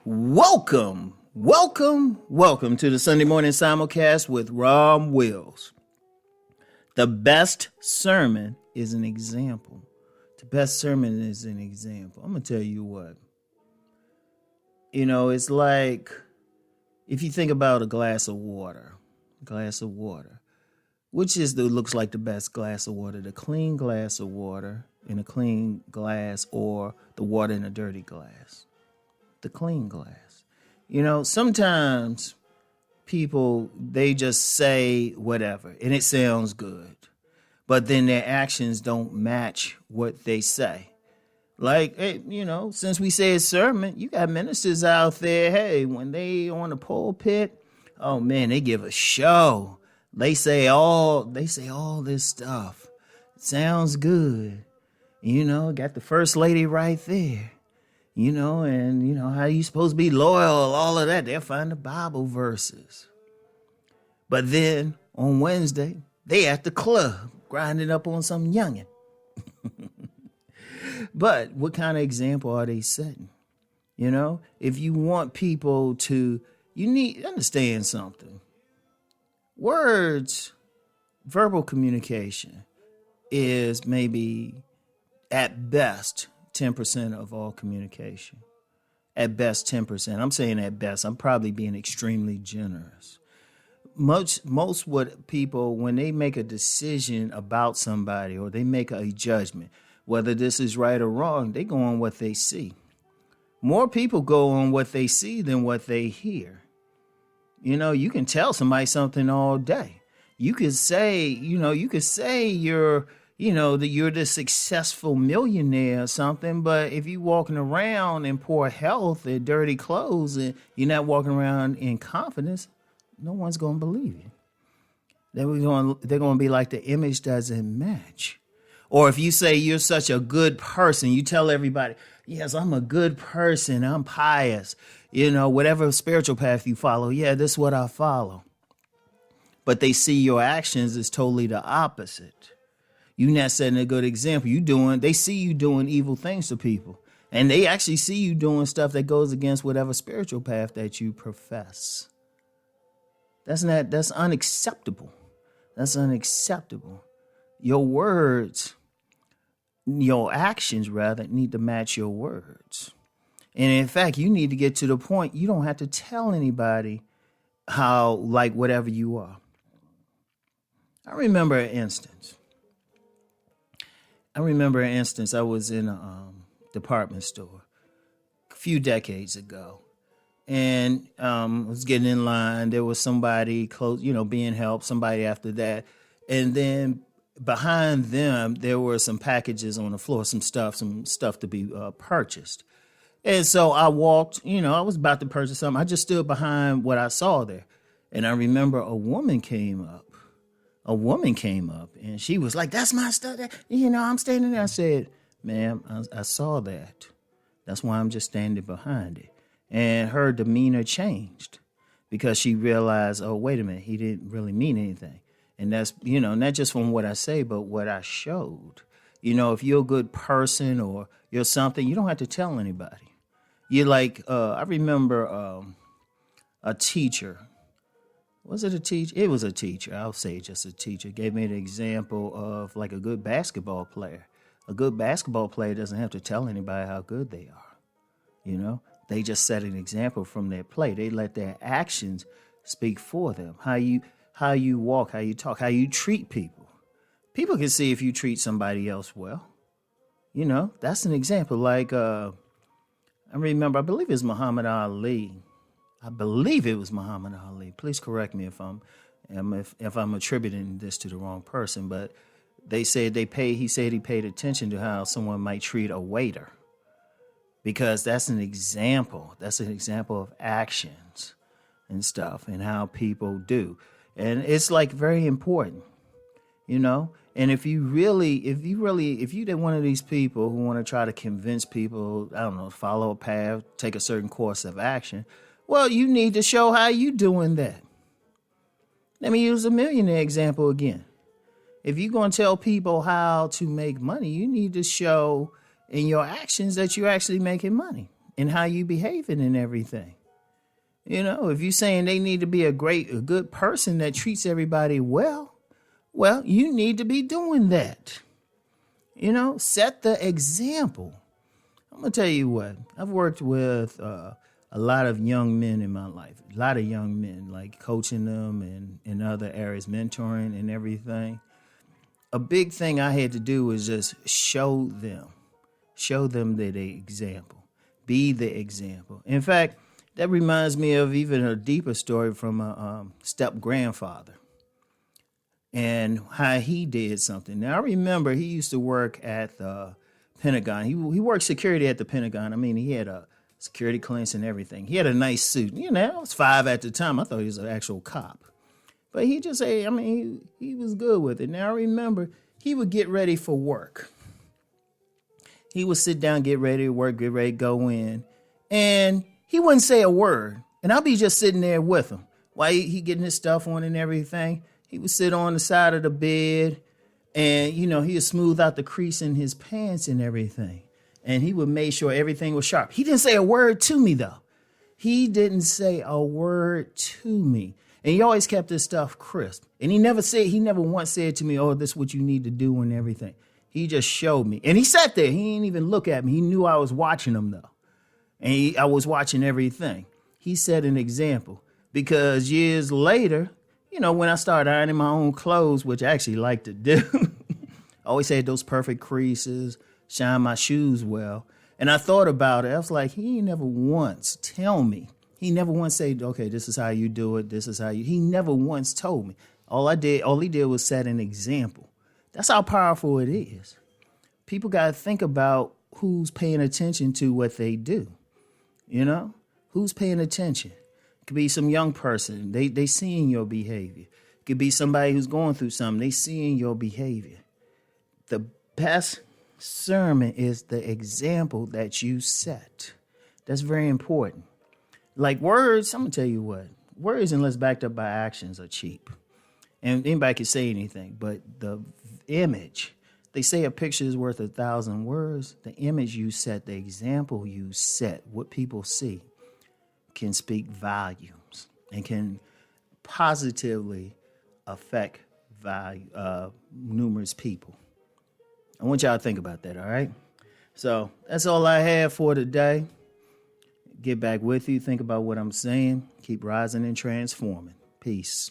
Welcome to the Sunday morning simulcast with Rom Wills. The best sermon is an example. I'm going to tell you what. It's like if you think about a glass of water, which looks like the best glass of water, the clean glass of water in a clean glass or the water in a dirty glass. The clean glass. Sometimes people, they just say whatever and it sounds good, but then their actions don't match what they say. Like, hey, since we say a sermon, you got ministers out there, hey, when they on the pulpit, oh man, they give a show. They say all this stuff. It sounds good. Got the first lady right there. And how you supposed to be loyal, all of that. They'll find the Bible verses. But then on Wednesday, they at the club, grinding up on some youngin'. But what kind of example are they setting? If you want people to, you need to understand something. Words, verbal communication is maybe at best 10% of all communication. At best, 10%. I'm saying at best. I'm probably being extremely generous. Most what people, when they make a decision about somebody or they make a judgment, whether this is right or wrong, they go on what they see. More people go on what they see than what they hear. You can tell somebody something all day. You could say, you're that you're the successful millionaire or something, but if you're walking around in poor health and dirty clothes and you're not walking around in confidence, no one's going to believe you. They're going to be like the image doesn't match. Or if you say you're such a good person, you tell everybody, yes, I'm a good person, I'm pious, whatever spiritual path you follow, yeah, this is what I follow. But they see your actions as totally the opposite. You're not setting a good example. They see you doing evil things to people. And they actually see you doing stuff that goes against whatever spiritual path that you profess. That's unacceptable. That's unacceptable. Your words, your actions rather, need to match your words. And in fact, you need to get to the point you don't have to tell anybody how, like, whatever you are. I remember an instance. I was in a department store a few decades ago, and was getting in line. There was somebody close, being helped, somebody after that. And then behind them, there were some packages on the floor, some stuff to be purchased. And so I walked, I was about to purchase something. I just stood behind what I saw there. And I remember a woman came up and she was like, that's my stuff. I'm standing there. I said, ma'am, I saw that. That's why I'm just standing behind it. And her demeanor changed because she realized, oh, wait a minute, he didn't really mean anything. And that's, not just from what I say, but what I showed. If you're a good person or you're something, you don't have to tell anybody. You're like, I remember a teacher. Was it a teacher? It was a teacher. I'll say just a teacher. Gave me an example of like a good basketball player. A good basketball player doesn't have to tell anybody how good they are. They just set an example from their play. They let their actions speak for them. How you walk, how you talk, how you treat people. People can see if you treat somebody else well. That's an example. Like, I remember, I believe it's Muhammad Ali. Please correct me if I'm attributing this to the wrong person, but they said he said he paid attention to how someone might treat a waiter because that's an example. That's an example of actions and stuff and how people do. And it's like very important, And if you're one of these people who want to try to convince people, I don't know, follow a path, take a certain course of action, well, you need to show how you doing that. Let me use a millionaire example again. If you're going to tell people how to make money, you need to show in your actions that you're actually making money. in how you behaving and everything. You know, if you're saying they need to be a good person that treats everybody well, you need to be doing that. You know, set the example. I'm going to tell you what, I've worked with a lot of young men in my life, a lot of young men, like coaching them and in other areas, mentoring and everything. A big thing I had to do was just show them the example, be the example. In fact, that reminds me of even a deeper story from a step grandfather and how he did something. Now, I remember he used to work at the Pentagon. He worked security at the Pentagon. I mean, he had a security clearance and everything. He had a nice suit. You know, I was 5 at the time. I thought he was an actual cop. But he just said, I mean, he was good with it. Now, I remember he would get ready for work. He would sit down, get ready to work, get ready to go in. And he wouldn't say a word. And I'll be just sitting there with him while he getting his stuff on and everything. He would sit on the side of the bed and, you know, he would smooth out the crease in his pants and everything. And he would make sure everything was sharp. He didn't say a word to me, though. He didn't say a word to me. And he always kept his stuff crisp. And he never once said to me, oh, this is what you need to do and everything. He just showed me. And he sat there. He didn't even look at me. He knew I was watching him, though. And I was watching everything. He set an example. Because years later, you know, when I started ironing my own clothes, which I actually like to do, I always had those perfect creases, shine my shoes well. And I thought about it. I was like, he never once tell me. He never once said, okay, this is how you do it. This is how you. He never once told me. All he did was set an example. That's how powerful it is. People got to think about who's paying attention to what they do. You know, who's paying attention? It could be some young person. They seeing your behavior. It could be somebody who's going through something. They seeing your behavior. The best sermon is the example that you set. That's very important. Like words, I'm going to tell you what. Words, unless backed up by actions, are cheap. And anybody can say anything. But the image, they say a picture is worth 1,000 words. The image you set, the example you set, what people see, can speak volumes and can positively affect numerous people. I want y'all to think about that, all right? So that's all I have for today. Get back with you. Think about what I'm saying. Keep rising and transforming. Peace.